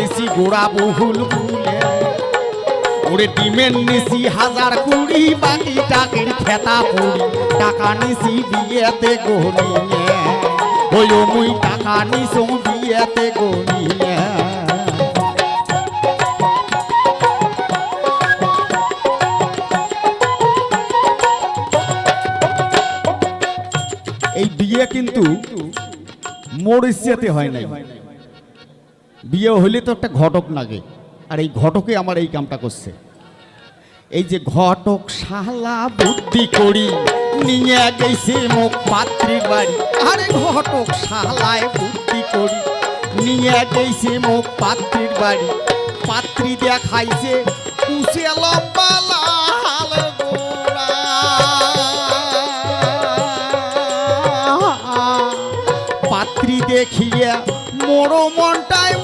নিছি গোড়া বহুল ফুলে ওরে ডিমের নিছি 1020 বাকি টাকের খেতা পড়ি টাকা নিছি বিয়েতে গনিয়ে ওই মুই টাকা নিছো বিয়েতে গনিয়ে এই বিয়ে কিন্তু মোর ইচ্ছাতে হয় নাই বিয়ে হইলে তো একটা ঘটক লাগে আর এই ঘটকে আমার এই কামটা করছে এই যে ঘটক শালা বুদ্ধি করি নিয়ে গেছে মুখ পাত্রীর বাড়ি আরে ঘটক শালায় বুদ্ধি করি নিয়ে গেছে মুখ পাত্রীর বাড়ি পাত্রী দেখাইছে কুশে লম্বা লাল গোড়া পাত্রী দেখিয়া মোর মনটায়